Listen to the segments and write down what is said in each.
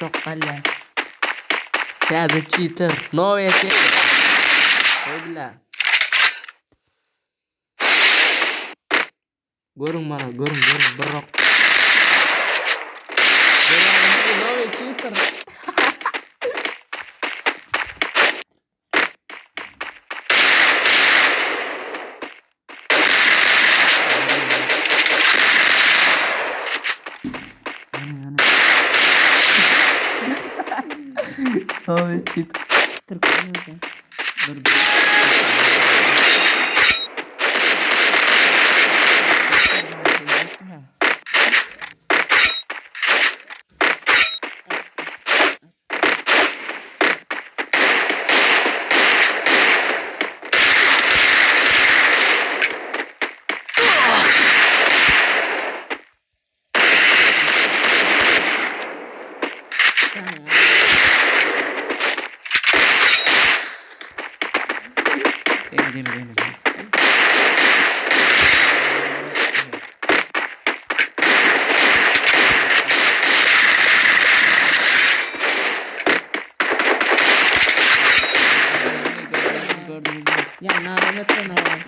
çok galiba. Tabi çiter. Novaya çiter. Öyle. Görün bana görün bırak. Novaya çiter. Novaya çiter. Türkçe. Dur. Değil. Gördünüz mü? Ya nametle ne var?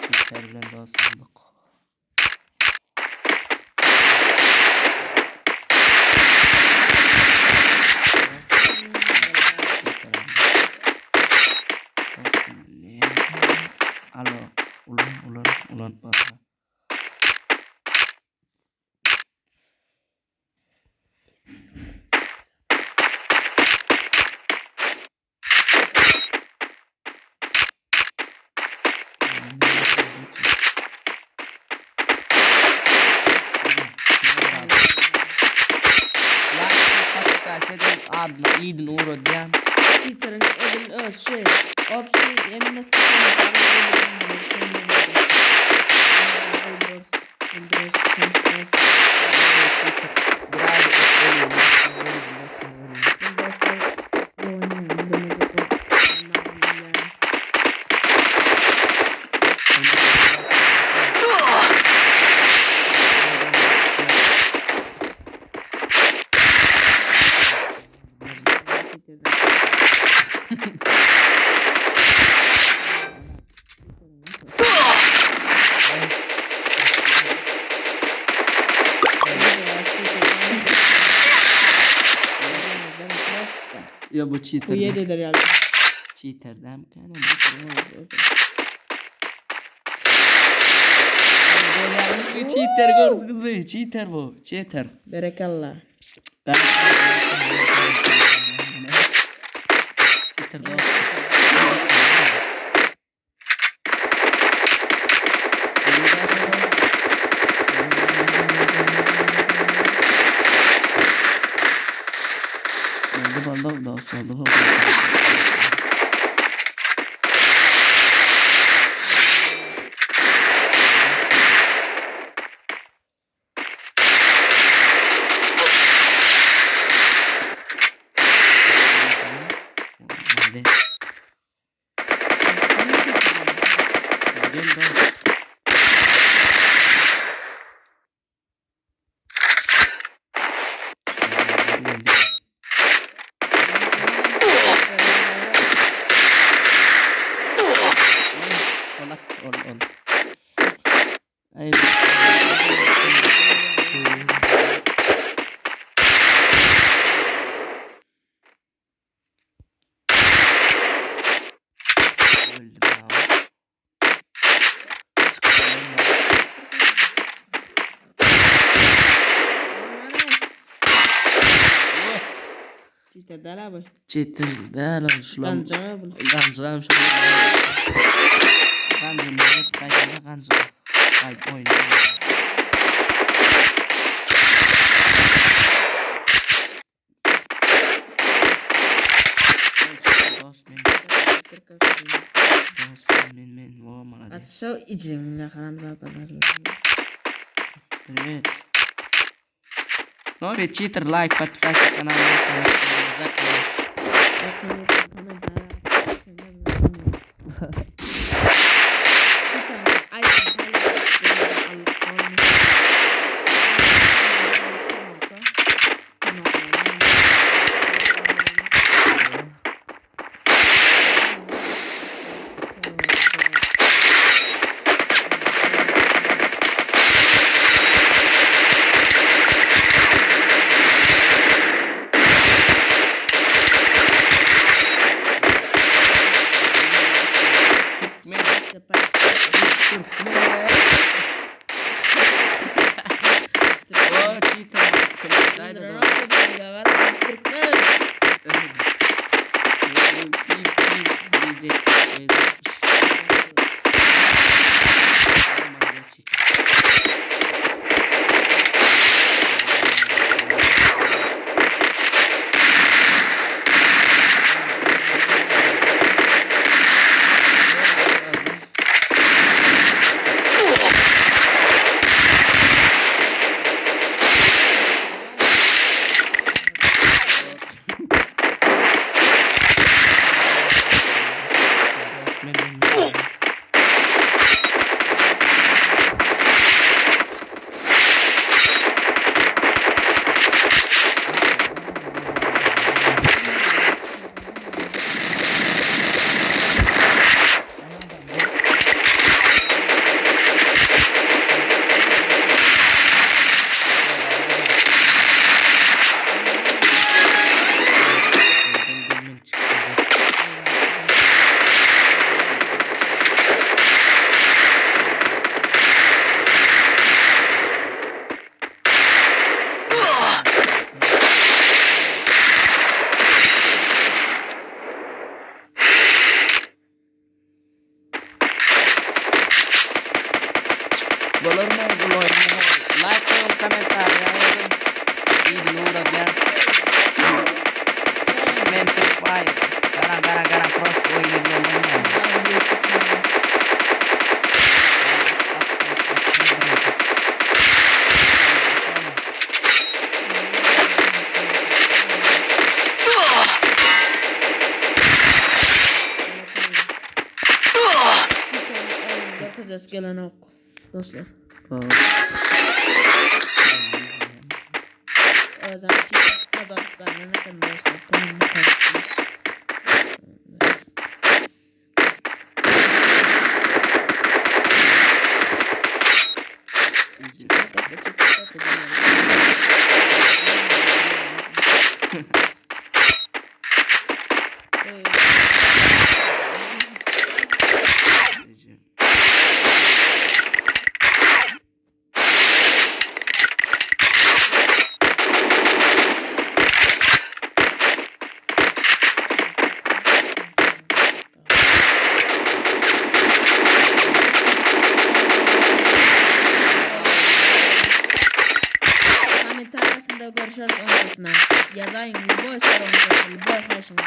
Çiterle dostluk. Alo, ulan bana. Adlı iyidin uğradı yani. Çiterin ödül şey. Opsi yemin nasıl Ya bu cheater. Bu yediler yani. Cheater değil mi? Bir cheater gördünüz mü? Cheater bu. Cheater. Berekallah. Cheater dost. Oldu dost oldu. Hadi. Gel dost. On. Ay. Öldü ya. Çiter dala bu. Cheater değil şulam. Gancağı bu. Gancıram şu. Gancım hep kaydına gancım. Kayıt oynuyor. Şu içimle karamzadalar. Привет. Новый читер, лайк, подписаться на канал. Oh, cheater. Kembali dong. Bolor mau bolor like dan komentar ya. Di luar biar main Free Fire. Garang cross boy ini namanya. Kız gelen ok. Dostlar. O zaman Kazakistan'da ne kadar dostlar. Konumunu tanıştırmış. Görüşürüz ondan yazayım. Любой sorun, любой karşınıza.